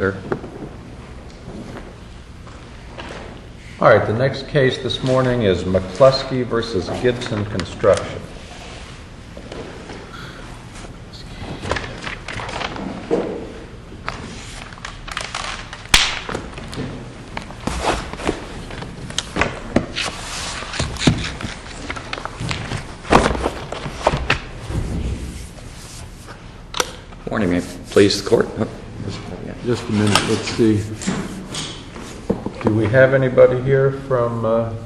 Sir. All right, the next case this morning is MCCLOSKEY versus Gibson Construction. Morning, may it please the court. Just a minute, let's see. Do we have anybody here from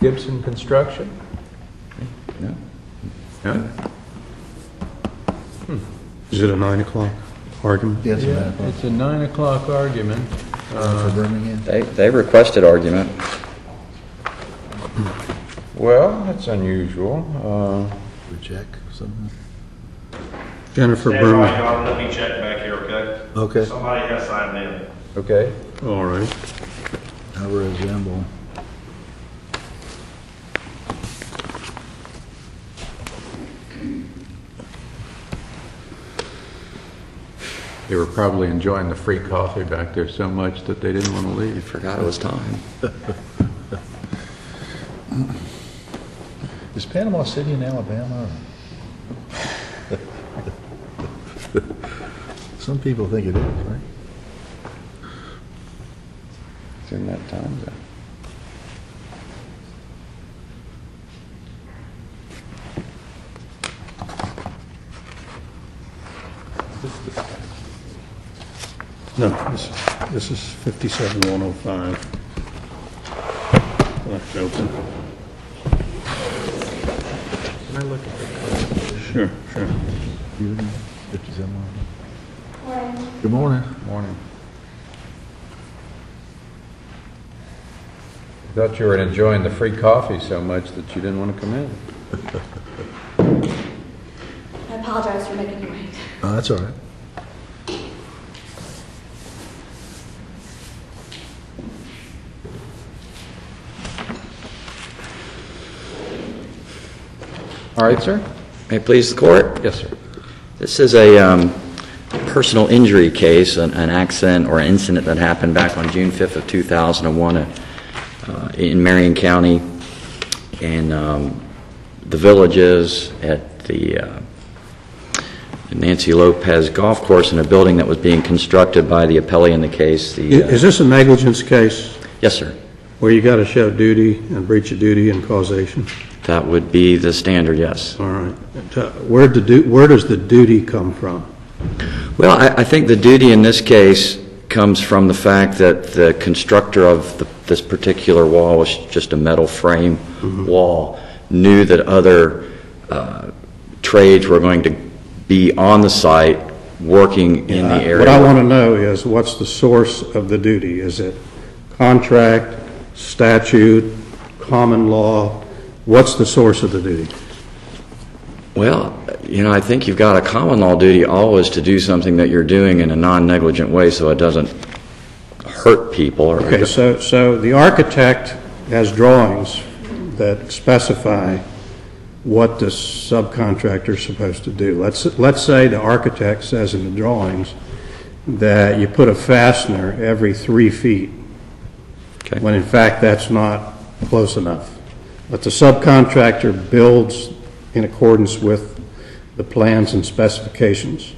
Gibson Construction? No. No? Is it a 9 o'clock argument? Yes, Yeah, it's a 9 o'clock argument. for Birmingham. They requested argument. Well, that's unusual. Check something. Jennifer Stand by, Berman. y'all. Let me check back here, okay? Okay. Somebody has signed in. Okay. All right. I resemble. They were probably enjoying the free coffee back there so much that they didn't want to I leave. forgot it was time. Is Panama City in Alabama? Some people think it is, right? It's in that time zone. No, this is 57105. Left open. Can I look at the Sure. Beauty, 57. Good morning. morning? I thought you were enjoying the free coffee so much that you didn't want to come in. I apologize for making you wait. Oh, that's all right. All right, sir? May it please the court? Yes, sir. This is a personal injury case, an accident or incident that happened back on June 5th of 2001 in Marion County, and the villages at the Nancy Lopez Golf Course in a building that was being constructed by the appellee in the case. Is this a negligence case Yes, sir. where you got to show duty and breach of duty and causation? That would be the standard, yes. All right. Where does the duty come from? Well, I think the duty in this case comes from the fact that the constructor of this particular wall was just a metal frame wall, knew that other trades were going to be on the site working in the area. What I want to know is what's the source of the duty? Is it contract, statute, common law? What's the source of the duty? Well, I think you've got a common law duty always to do something that you're doing in a non-negligent way so it doesn't hurt people. Okay, so the architect has drawings that specify what the subcontractor is supposed to do. Let's say the architect says in the drawings that you put a fastener every 3 feet, Okay. when in fact that's not close enough. But the subcontractor builds in accordance with the plans and specifications.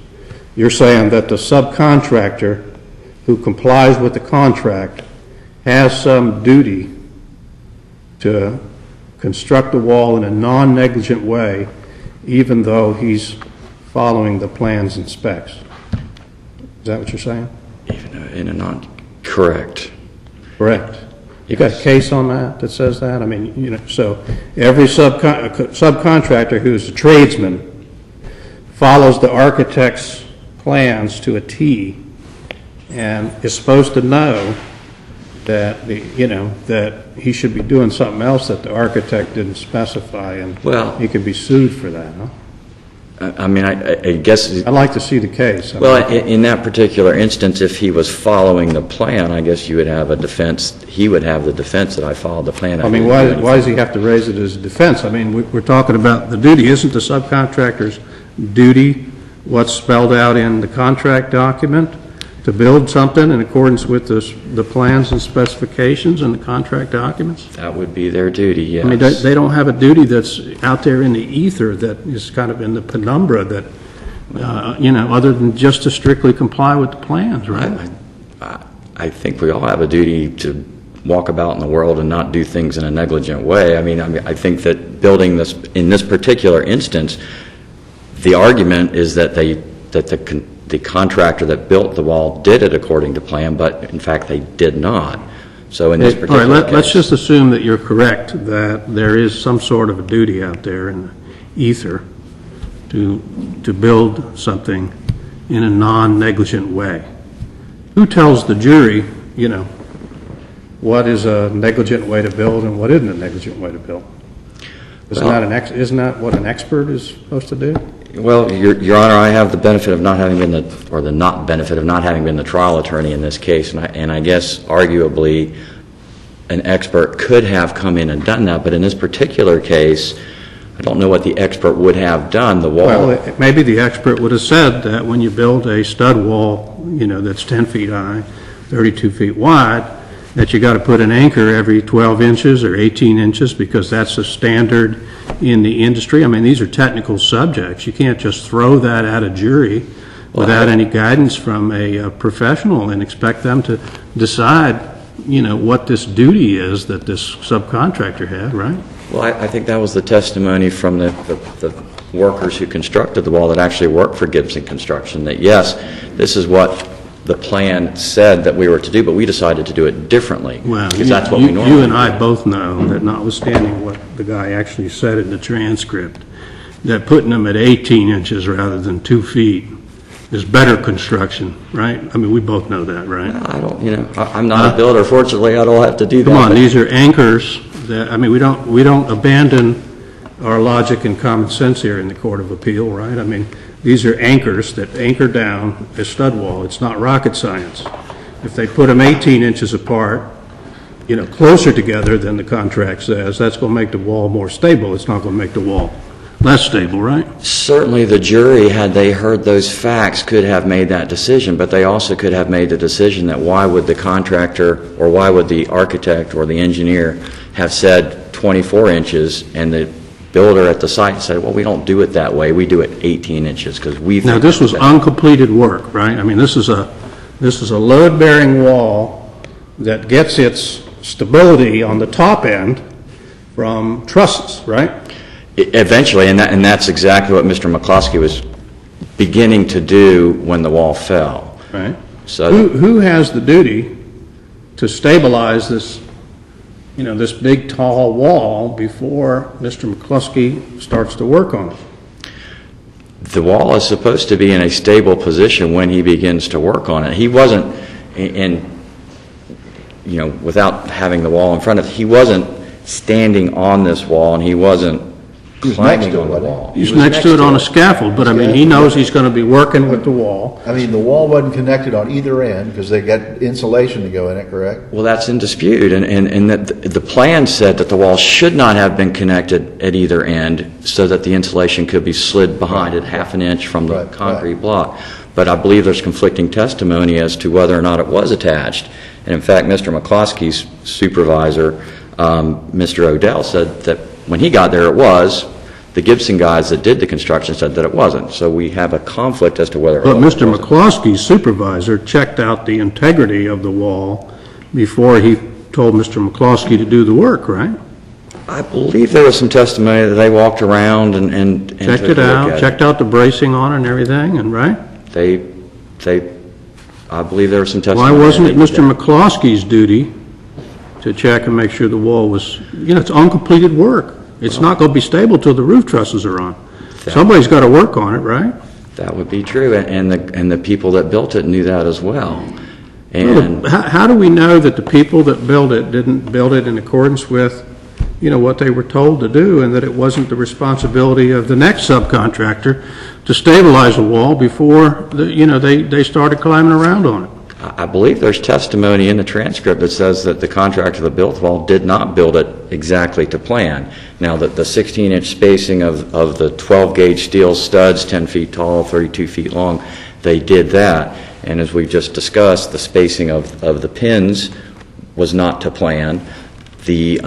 You're saying that the subcontractor who complies with the contract has some duty to construct the wall in a non-negligent way, even though he's following the plans and specs. Is that what you're saying? Even in a non-correct. Correct. You got a case on that says that? I mean, so every subcontractor who's a tradesman follows the architect's plans to a T and is supposed to know that that he should be doing something else that the architect didn't specify, and he could be sued for that, huh? I mean, I guess... I'd like to see the case. Well, in that particular instance, if he was following the plan, I guess you would have a defense. He would have the defense that I followed the plan. I mean, why does he have to raise it as a defense? I mean, we're talking about the duty. Isn't the subcontractor's duty what's spelled out in the contract document? to build something in accordance with the plans and specifications and the contract documents? That would be their duty, yes. I mean, they don't have a duty that's out there in the ether that is kind of in the penumbra that, other than just to strictly comply with the plans, right? I think we all have a duty to walk about in the world and not do things in a negligent way. I think that building this, in this particular instance, the argument is that the contractor that built the wall did it according to plan, but in fact they did not. So in this particular all right, let's case, just assume that you're correct, that there is some sort of a duty out there in the ether to build something in a non-negligent way. Who tells the jury, what is a negligent way to build and what isn't a negligent way to build? Isn't that what an expert is supposed to do? well, Your Honor, I have the benefit of not having been the not benefit of not having been the trial attorney in this case, and I guess arguably an expert could have come in and done that, but in this particular case, I don't know what the expert would have done. The wall. Well, maybe the expert would have said that when you build a stud wall, that's 10 feet high, 32 feet wide, that you got to put an anchor every 12 inches or 18 inches because that's a standard in the industry. I mean, these are technical subjects. You can't just throw that at a jury without any guidance from a professional and expect them to decide, what this duty is that this subcontractor had, right? Well, I think that was the testimony from the workers who constructed the wall that actually worked for Gibson Construction, that yes, this is what the plan said that we were to do, but we decided to do it differently. Well, because that's what we normally you and I both know that notwithstanding what the guy actually said in the transcript, that putting them at 18 inches rather than 2 feet is better construction, right? I mean, we both know that, right? I don't, I'm not a builder. Fortunately, I don't have to do that. Come on, these are anchors that, I mean, we don't abandon our logic and common sense here in the Court of Appeal, right? I mean, these are anchors that anchor down a stud wall. It's not rocket science. If they put them 18 inches apart, closer together than the contract says, that's going to make the wall more stable. It's not going to make the wall less stable, right? Certainly the jury, had they heard those facts, could have made that decision, but they also could have made the decision that why would the contractor or why would the architect or the engineer have said 24 inches and the builder at the site said, well, we don't do it that way. We do it 18 inches because we think. Now, this was uncompleted work, right? I mean, this is a load-bearing wall that gets its stability on the top end from trusses, right? Eventually, and that's exactly what Mr. McCloskey was beginning to do when the wall fell. Right. So who has the duty to stabilize this, this big tall wall before Mr. McCloskey starts to work on it? the wall is supposed to be in a stable position when he begins to work on it. He wasn't without having the wall in front of him, he wasn't standing on this wall and he wasn't climbing on the wall. He's next to it on a scaffold, but I mean, he knows he's going to be working with the wall. I mean, the wall wasn't connected on either end because they got insulation to go in it, correct? Well, that's in dispute, and that the plan said that the wall should not have been connected at either end so that the insulation could be slid behind it half an inch from the concrete block. But I believe there's conflicting testimony as to whether or not it was attached. And in fact, Mr. McCloskey's supervisor, Mr. Odell, said that when he got there it was. The Gibson guys that did the construction said that it wasn't. So we have a conflict as to whether it was. But Mr. McCloskey's supervisor checked out the integrity of the wall before he told Mr. McCloskey to do the work, right? I believe there was some testimony that they walked around and checked it out, checked out the bracing on it and everything, and right? I believe there was some testimony. Why wasn't it Mr. McCloskey's duty to check and make sure the wall was, it's uncompleted work. It's not going to be stable till the roof trusses are on. Somebody's got to work on it, right? That would be true, and the people that built it knew that as well. And how do we know that the people that built it didn't build it in accordance with, what they were told to do, and that it wasn't the responsibility of the next subcontractor to stabilize the wall before they started climbing around on it? I believe there's testimony in the transcript that says that the contractor that built the wall did not build it exactly to plan. Now, that the 16-inch spacing of the 12-gauge steel studs, 10 feet tall, 32 feet long, they did that. And as we just discussed, the spacing of the pins was not to plan. The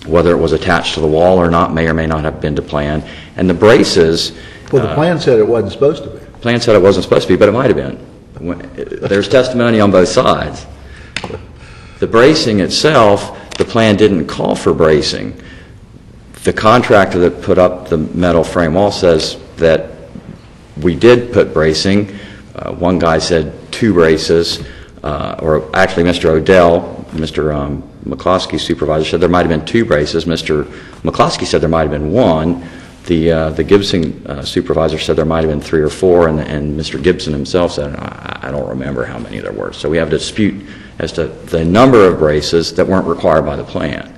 whether it was attached to the wall or not may or may not have been to plan. And the braces... Well, the plan said it wasn't supposed to be. The plan said it wasn't supposed to be, but it might have been. There's testimony on both sides. The bracing itself, the plan didn't call for bracing. The contractor that put up the metal frame wall says that we did put bracing. One guy said 2 braces, or actually Mr. Odell, Mr. McCloskey's supervisor, said there might have been 2 braces. Mr. McCloskey said there might have been 1. The Gibson supervisor said there might have been 3 or 4, and Mr. Gibson himself said, I don't remember how many there were. So we have a dispute as to the number of braces that weren't required by the plan.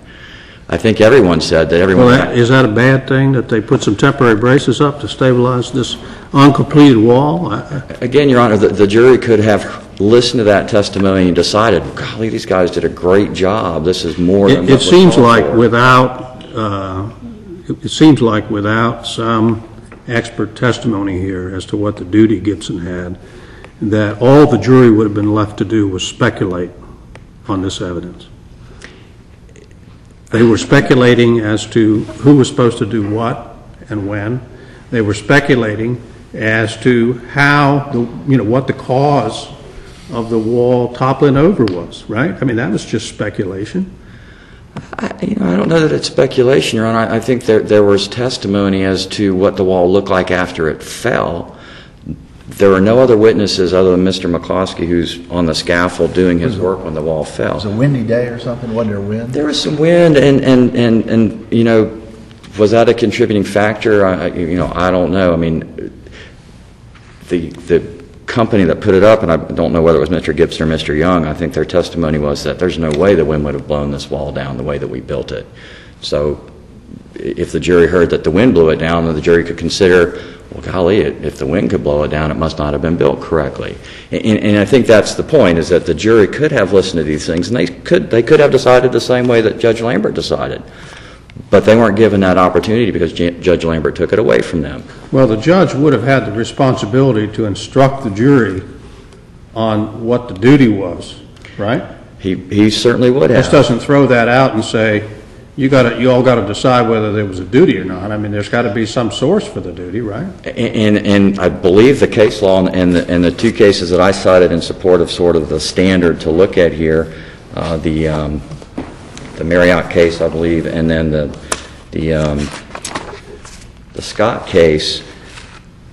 I think everyone said that everyone... Well, is that a bad thing, that they put some temporary braces up to stabilize this uncompleted wall? Again, Your Honor, the jury could have listened to that testimony and decided, golly, these guys did a great job. This is more than what was seems called like for. it seems like without some expert testimony here as to what the duty Gibson had, that all the jury would have been left to do was speculate on this evidence. They were speculating as to who was supposed to do what and when. They were speculating as to how, what the cause of the wall toppling over was, right? I mean, that was just speculation. I don't know that it's speculation, Your Honor. I think there was testimony as to what the wall looked like after it fell. There were no other witnesses other than Mr. McCloskey, who's on the scaffold doing his work when the wall fell. It was a windy day or something? Wasn't there wind? There was some wind, and was that a contributing factor? I don't know. I mean, the company that put it up, and I don't know whether it was Mr. Gibson or Mr. Young, I think their testimony was that there's no way the wind would have blown this wall down the way that we built it. So if the jury heard that the wind blew it down, then the jury could consider, well, golly, if the wind could blow it down, it must not have been built correctly. And I think that's the point, is that the jury could have listened to these things, and they could have decided the same way that Judge Lambert decided. But they weren't given that opportunity because Judge Lambert took it away from them. Well, the judge would have had the responsibility to instruct the jury on what the duty was, right? He certainly would have. Just doesn't throw that out and say, you all got to decide whether there was a duty or not. I mean, there's got to be some source for the duty, right? And I believe the case law and the 2 cases that I cited in support of sort of the standard to look at here, the Marriott case, I believe, and then the Scott case,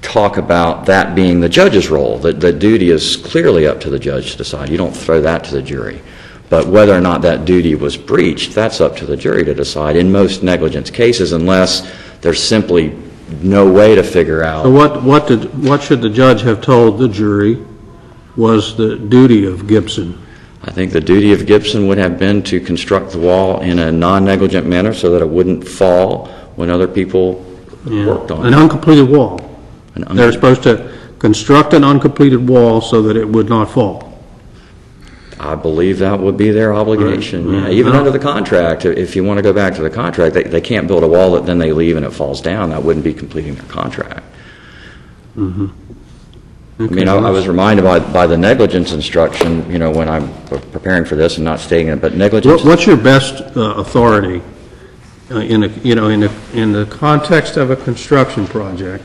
talk about that being the judge's role. The duty is clearly up to the judge to decide. You don't throw that to the jury. But whether or not that duty was breached, that's up to the jury to decide in most negligence cases, unless there's simply no way to figure out. So what should the judge have told the jury was the duty of Gibson? I think the duty of Gibson would have been to construct the wall in a non-negligent manner so that it wouldn't fall when other people worked on it. An uncompleted wall. They're supposed to construct an uncompleted wall so that it would not fall. I believe that would be their obligation. Right. Yeah, even under the contract, if you want to go back to the contract, they can't build a wall that then they leave and it falls down. That wouldn't be completing their contract. Mm-hmm. I mean, I was reminded by the negligence instruction, when I'm preparing for this and not stating it, but negligence... What's your best authority in the context of a construction project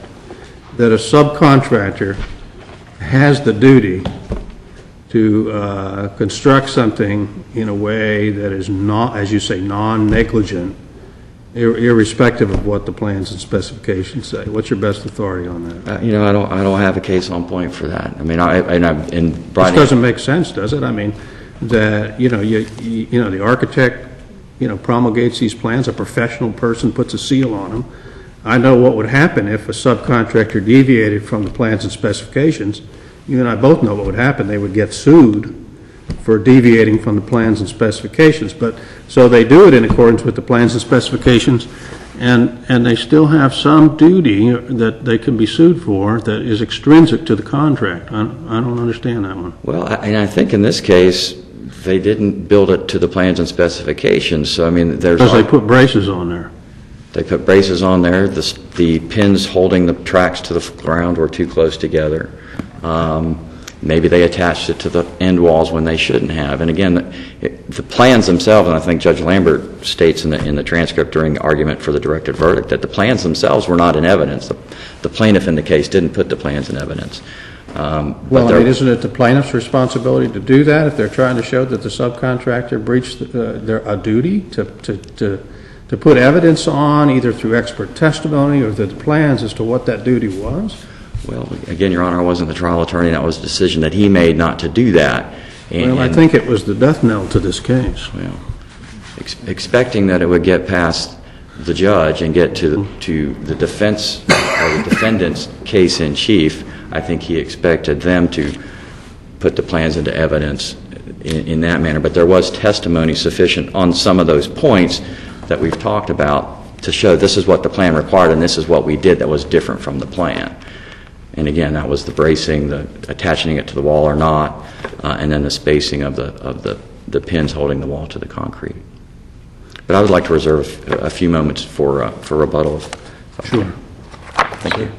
that a subcontractor has the duty to construct something in a way that is not, as you say, non-negligent, irrespective of what the plans and specifications say? What's your best authority on that? I don't have a case on point for that. I mean, This doesn't make sense, does it? I mean, that the architect promulgates these plans, a professional person puts a seal on them. I know what would happen if a subcontractor deviated from the plans and specifications. You and I both know what would happen. They would get sued for deviating from the plans and specifications. But so they do it in accordance with the plans and specifications, and they still have some duty that they can be sued for that is extrinsic to the contract. I don't understand that one. Well, and I think in this case, they didn't build it to the plans and specifications. So, I mean, there's... Because they put braces on there. They put braces on there. The pins holding the tracks to the ground were too close together. Maybe they attached it to the end walls when they shouldn't have. And again, the plans themselves, and I think Judge Lambert states in the transcript during the argument for the directed verdict, that the plans themselves were not in evidence. The plaintiff in the case didn't put the plans in evidence. Well, I mean, isn't it the plaintiff's responsibility to do that if they're trying to show that the subcontractor breached a duty to put evidence on, either through expert testimony or the plans as to what that duty was? Well, again, Your Honor, I wasn't the trial attorney. That was a decision that he made not to do that. Well, I think it was the death knell to this case. Well, expecting that it would get past the judge and get to the defense or the defendant's case in chief, I think he expected them to put the plans into evidence in that manner. But there was testimony sufficient on some of those points that we've talked about to show this is what the plan required and this is what we did that was different from the plan. And again, that was the bracing, the attaching it to the wall or not, and then the spacing of the pins holding the wall to the concrete. But I would like to reserve a few moments for rebuttal. Sure. Thank you.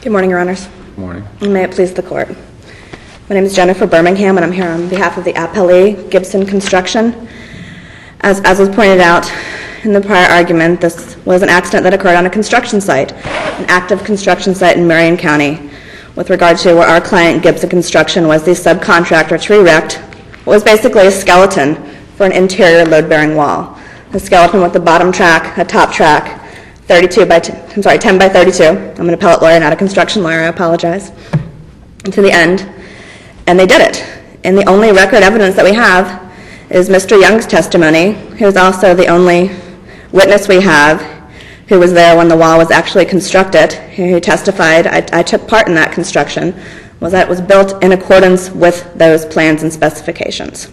Good morning, Your Honors. Good morning. And may it please the Court. My name is Jennifer Birmingham, and I'm here on behalf of the appellee, Gibson Construction. As was pointed out in the prior argument, this was an accident that occurred on a construction site, an active construction site in Marion County, with regard to where our client, Gibson Construction, was the subcontractor to erect what was basically a skeleton for an interior load-bearing wall. A skeleton with a bottom track, a top track, 10 by 32. I'm an appellate lawyer, not a construction lawyer, I apologize. And to the end. And they did it. And the only record evidence that we have is Mr. Young's testimony, who is also the only witness we have who was there when the wall was actually constructed, who testified, I took part in that construction, was that it was built in accordance with those plans and specifications.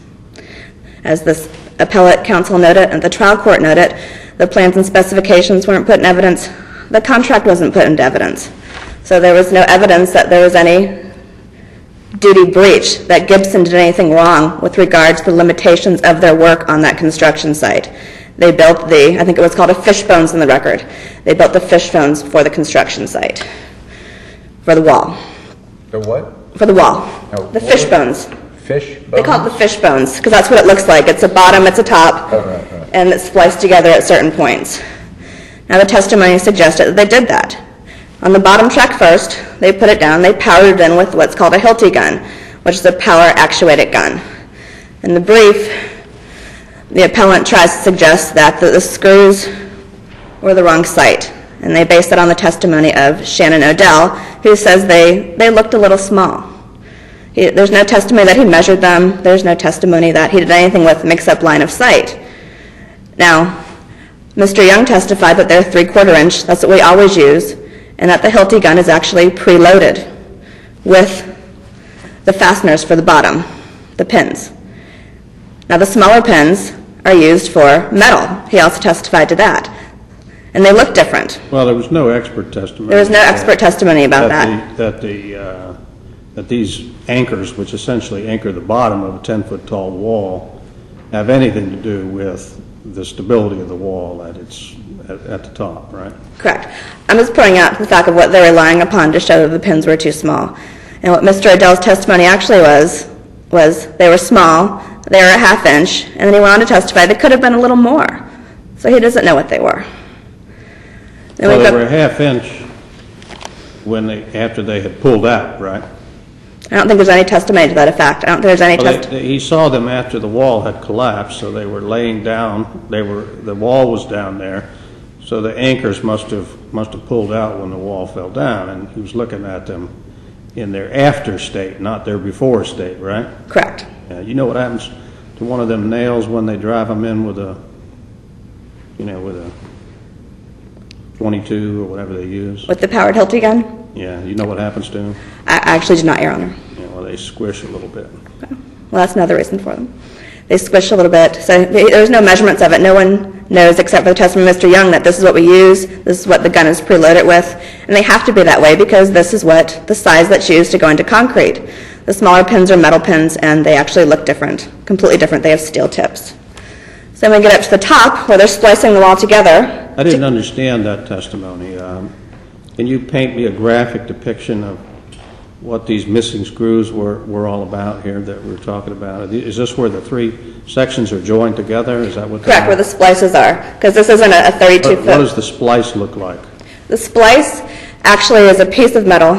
As this appellate counsel noted and the trial court noted, the plans and specifications weren't put in evidence. The contract wasn't put into evidence. So there was no evidence that there was any duty breach, that Gibson did anything wrong with regard to the limitations of their work on that construction site. They built I think it was called a fishbones in the record. They built the fishbones for the construction site, for the wall. The what? For the wall. Oh, the fishbones. Fish bones? They call it the fishbones because that's what it looks like. It's a bottom, it's a top, Right. and it's spliced together at certain points. Now the testimony suggested that they did that. On the bottom track first, they put it down, they powered it in with what's called a Hilti gun, which is a power-actuated gun. In the brief, the appellant tries to suggest that the screws were the wrong site, and they base it on the testimony of Shannon Odell, who says they looked a little small. There's no testimony that he measured them. There's no testimony that he did anything with mix-up line of sight. Now, Mr. Young testified that they're 3/4 inch, that's what we always use, and that the Hilti gun is actually preloaded with the fasteners for the bottom, the pins. Now, the smaller pins are used for metal. He also testified to that. And they look different. Well, there was no expert testimony. There was no expert testimony about that. That these anchors, which essentially anchor the bottom of a 10-foot tall wall, have anything to do with the stability of the wall at the top, right? Correct. I'm just pointing out the fact of what they're relying upon to show that the pins were too small. And what Mr. Odell's testimony actually was they were small, they were a 1/2 inch, and then he went on to testify they could have been a little more. So he doesn't know what they were. Well, they were a 1/2 inch after they had pulled out, right? I don't think there's any testimony to that effect. I don't think there's any testimony. He saw them after the wall had collapsed, so they were laying down. The wall was down there, so the anchors must have pulled out when the wall fell down, and he was looking at them in their after state, not their before state, right? Correct. You know what happens to one of them nails when they drive them in with a 22 or whatever they use? With the powered Hilti gun? Yeah, you know what happens to them? I actually do not, Your Honor. Yeah, well, they squish a little bit. Well, that's another reason for them. They squish a little bit. So there's no measurements of it. No one knows, except for the testimony of Mr. Young, that this is what we use, this is what the gun is preloaded with, and they have to be that way because this is what the size that's used to go into concrete. The smaller pins are metal pins, and they actually look different, completely different. They have steel tips. So when we get up to the top, where they're splicing the wall together. I didn't understand that testimony. Can you paint me a graphic depiction of what these missing screws were all about here that we're talking about? Is this where the three sections are joined together? Is that what? Correct, where the splices are, because this isn't a 32-foot. What does the splice look like? The splice actually is a piece of metal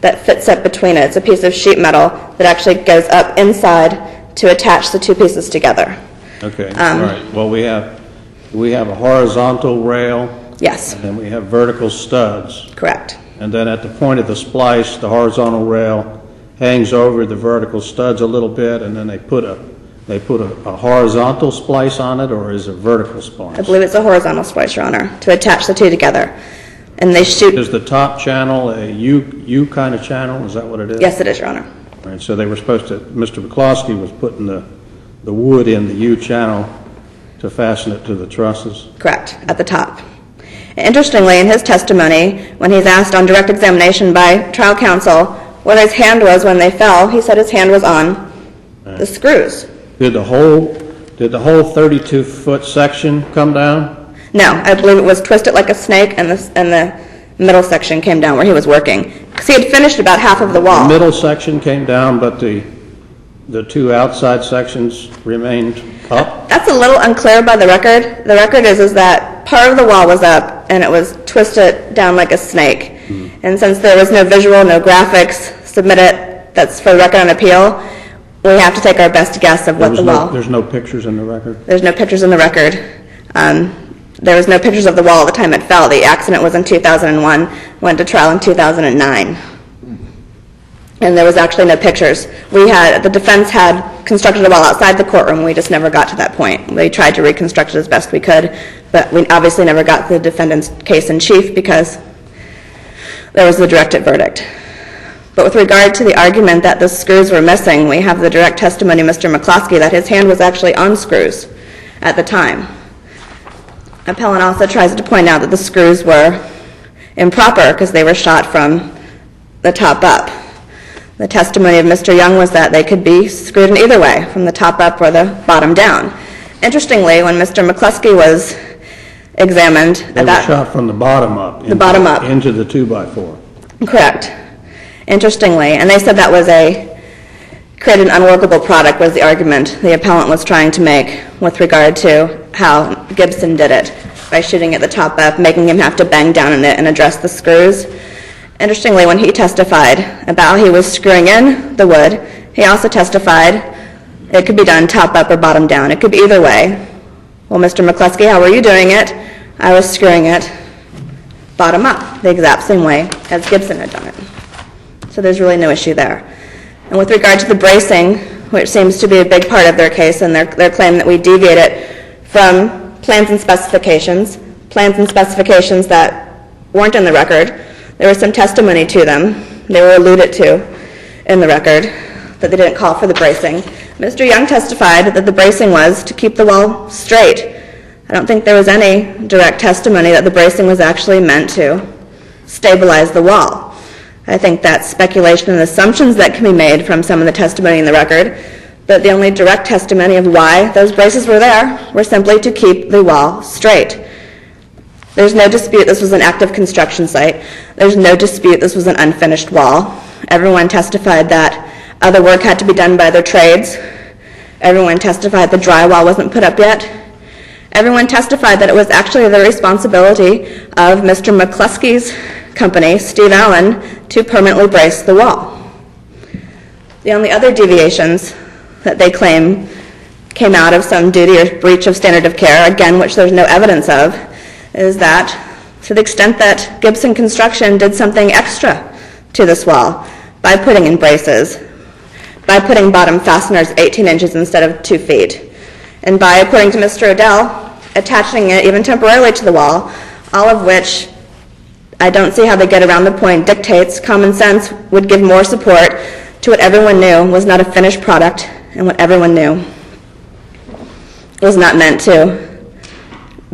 that fits up between it. It's a piece of sheet metal that actually goes up inside to attach the two pieces together. Okay, all right. Well, we have a horizontal rail. Yes. And then we have vertical studs. Correct. And then at the point of the splice, the horizontal rail hangs over the vertical studs a little bit, and then they put a horizontal splice on it, or is it a vertical splice? I believe it's a horizontal splice, Your Honor, to attach the two together. And they shoot. Is the top channel a U kind of channel? Is that what it is? Yes, it is, Your Honor. All right, so they were supposed to, Mr. McCloskey was putting the wood in the U channel to fasten it to the trusses? Correct, at the top. Interestingly, in his testimony, when he's asked on direct examination by trial counsel what his hand was when they fell, he said his hand was on the screws. Did the whole 32-foot section come down? No, I believe it was twisted like a snake, and the middle section came down where he was working. Because he had finished about half of the wall. The middle section came down, but the two outside sections remained up? That's a little unclear by the record. The record is that part of the wall was up, and it was twisted down like a snake. And since there was no visual, no graphics submitted that's for the record on appeal, we have to take our best guess of what the wall. There's no pictures in the record? There's no pictures in the record. There was no pictures of the wall at the time it fell. The accident was in 2001, went to trial in 2009. And there was actually no pictures. The defense had constructed a wall outside the courtroom. We just never got to that point. We tried to reconstruct it as best we could, but we obviously never got the defendant's case in chief because there was the directed verdict. But with regard to the argument that the screws were missing, we have the direct testimony of Mr. McCloskey that his hand was actually on screws at the time. Appellant also tries to point out that the screws were improper because they were shot from the top up. The testimony of Mr. Young was that they could be screwed in either way, from the top up or the bottom down. Interestingly, when Mr. McCloskey was examined, They were shot from the bottom up. Into the 2x4. Correct. Interestingly, and they said that was created an unworkable product was the argument the appellant was trying to make with regard to how Gibson did it, by shooting at the top up, making him have to bang down in it and address the screws. Interestingly, when he testified about how he was screwing in the wood, he also testified it could be done top up or bottom down. It could be either way. Well, Mr. McCloskey, how were you doing it? I was screwing it bottom up, the exact same way as Gibson had done it. So there's really no issue there. And with regard to the bracing, which seems to be a big part of their case and their claim that we deviated from plans and specifications that weren't in the record, there was some testimony to them. They were alluded to in the record that they didn't call for the bracing. Mr. Young testified that the bracing was to keep the wall straight. I don't think there was any direct testimony that the bracing was actually meant to stabilize the wall. I think that's speculation and assumptions that can be made from some of the testimony in the record, but the only direct testimony of why those braces were there were simply to keep the wall straight. There's no dispute this was an active construction site. There's no dispute this was an unfinished wall. Everyone testified that other work had to be done by their trades. Everyone testified the drywall wasn't put up yet. Everyone testified that it was actually the responsibility of Mr. McCloskey's company, Steve Allen, to permanently brace the wall. The only other deviations that they claim came out of some duty or breach of standard of care, again, which there's no evidence of, is that to the extent that Gibson Construction did something extra to this wall by putting in braces, by putting bottom fasteners 18 inches instead of 2 feet, and by, according to Mr. Odell, attaching it even temporarily to the wall, all of which I don't see how they get around the point, dictates common sense would give more support to what everyone knew was not a finished product and what everyone knew was not meant to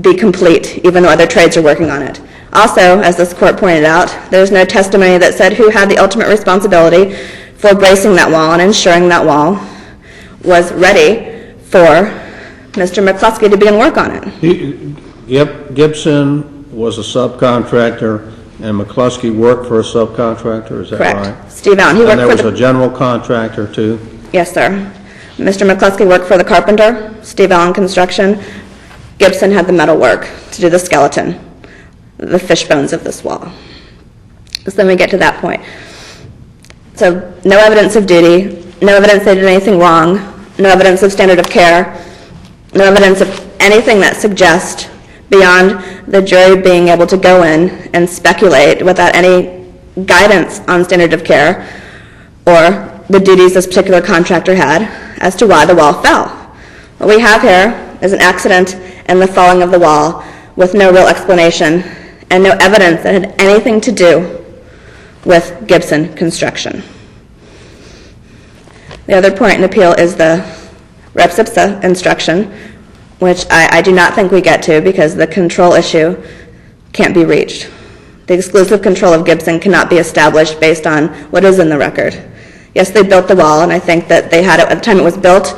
be complete, even though other trades are working on it. Also, as this court pointed out, there's no testimony that said who had the ultimate responsibility for bracing that wall and ensuring that wall was ready for Mr. McCluskey to begin work on it. Gibson was a subcontractor, and McCluskey worked for a subcontractor, is that right? Correct. Steve Allen. He worked and there for was the... a general contractor, too? Yes, sir. Mr. McCluskey worked for the carpenter, Steve Allen Construction. Gibson had the metal work to do the skeleton, the fish bones of this wall. So then we get to that point. So no evidence of duty, no evidence they did anything wrong, no evidence of standard of care, no evidence of anything that suggests beyond the jury being able to go in and speculate without any guidance on standard of care or the duties this particular contractor had as to why the wall fell. What we have here is an accident and the falling of the wall with no real explanation and no evidence that had anything to do with Gibson Construction. The other point in appeal is the Reps Ipsa instruction, which I do not think we get to because the control issue can't be reached. The exclusive control of Gibson cannot be established based on what is in the record. Yes, they built the wall, and I think that they had it at the time it was built,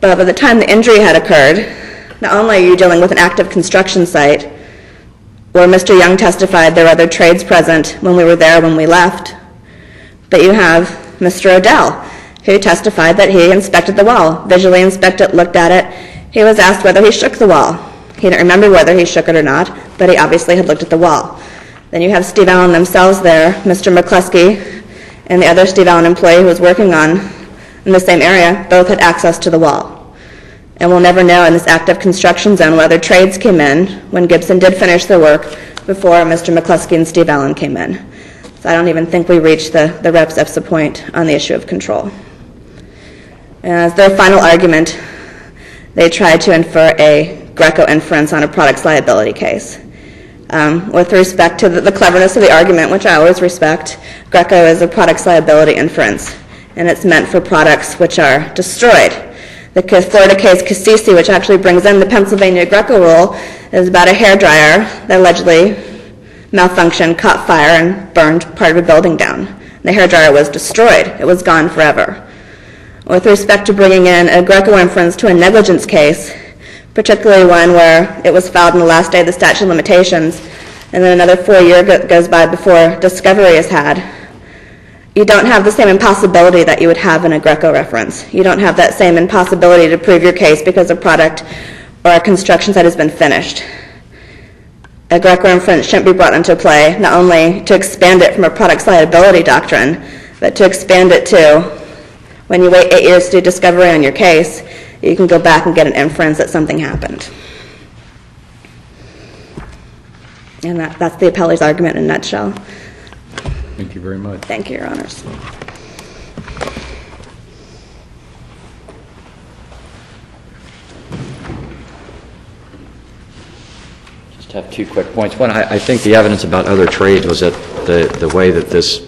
but by the time the injury had occurred, not only are you dealing with an active construction site, where Mr. Young testified there were other trades present when we were there when we left, but you have Mr. Odell, who testified that he inspected the wall, visually inspected it, looked at it. He was asked whether he shook the wall. He didn't remember whether he shook it or not, but he obviously had looked at the wall. Then you have Steve Allen themselves there, Mr. McCluskey, and the other Steve Allen employee who was working on in the same area, both had access to the wall. And we'll never know in this active construction zone whether trades came in when Gibson did finish their work before Mr. McCluskey and Steve Allen came in. So I don't even think we reached the Reps Ipsa point on the issue of control. And as their final argument, they tried to infer a Greco inference on a products liability case. With respect to the cleverness of the argument, which I always respect, Greco is a products liability inference, and it's meant for products which are destroyed. The Florida case Cassisi, which actually brings in the Pennsylvania Greco rule, is about a hairdryer that allegedly malfunctioned, caught fire, and burned part of a building down. The hairdryer was destroyed. It was gone forever. With respect to bringing in a Greco inference to a negligence case, particularly one where it was filed on the last day of the statute of limitations, and then another 4 years goes by before discovery is had, you don't have the same impossibility that you would have in a Greco reference. You don't have that same impossibility to prove your case because a product or a construction site has been finished. A Greco inference shouldn't be brought into play, not only to expand it from a products liability doctrine, but to expand it to when you wait 8 years to do discovery on your case, you can go back and get an inference that something happened. And that's the appellee's argument in a nutshell. Thank you very much. Thank you, Your Honors. Just have 2 quick points. One, I think the evidence about other trades was that the way that this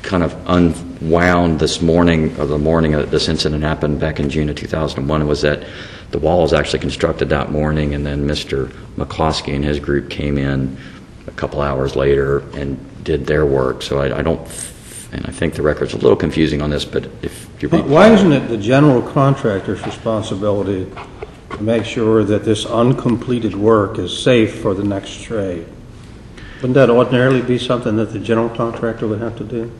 kind of unwound this morning, or the morning that this incident happened back in June of 2001, was that the wall was actually constructed that morning, and then Mr. McCloskey and his group came in a couple hours later and did their work. So I don't, and I think the record's a little confusing on this, but if you read... Why isn't it the general contractor's responsibility to make sure that this uncompleted work is safe for the next trade? Wouldn't that ordinarily be something that the general contractor would have to do?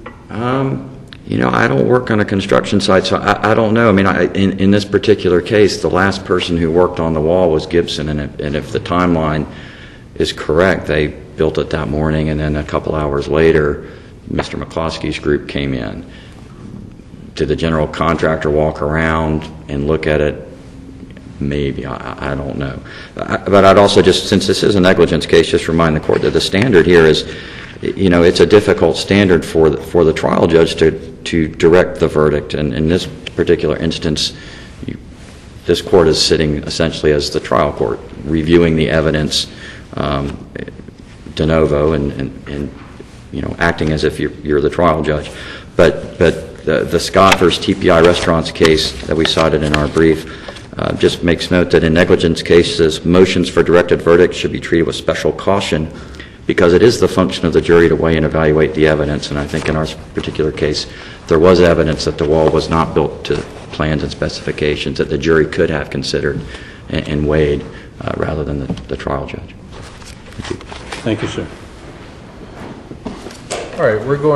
You know, I don't work on a construction site, so I don't know. I mean, in this particular case, the last person who worked on the wall was Gibson, and if the timeline is correct, they built it that morning, and then a couple hours later, Mr. McCloskey's group came in. Did the general contractor walk around and look at it? Maybe. I don't know. But I'd also just, since this is a negligence case, just remind the court that the standard here is, you know, it's a difficult standard for the trial judge to direct the verdict. And in this particular instance, this court is sitting essentially as the trial court, reviewing the evidence de novo and you know, acting as if you're the trial judge. But the Scott versus TPI Restaurants case that we cited in our brief, just makes note that in negligence cases, motions for directed verdict should be treated with special caution because it is the function of the jury to weigh and evaluate the evidence. And I think in our particular case, there was evidence that the wall was not built to plans and specifications that the jury could have considered and weighed rather than the trial judge. Thank you. Thank you, sir. All right, we're going